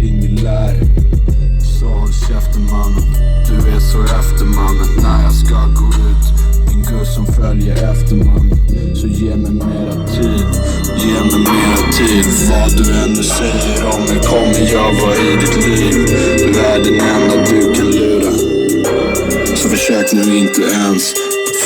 ring min lär. Så håll käften mannen, du är så efter mannen. När jag ska gå ut, en gud som följer efter mannen. Så ge mig mera tid, ge mig mera tid. Vad du ännu säger om mig kommer jag vara i ditt liv. Du är den enda du kan lura. Så försök nu inte ens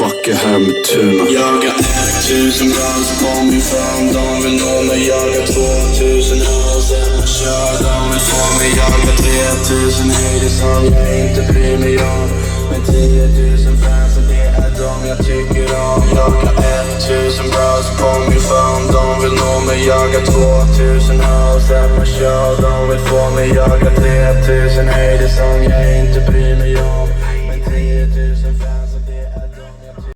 fucka här med tuna. Jaga 1000 brand så kom ifrån. De vill nå mig, jaga 2000 och sen kör. De vill få mig, jaga 3000 haters som jag inte bryr mig om. Med 10 000 fans och det är de jag tycker om. Jaga 1000 brand så kom ifrån. De vill nå mig, jaga 2000 och sen kör. De vill få mig, jaga 3000 haters som jag inte bryr mig om.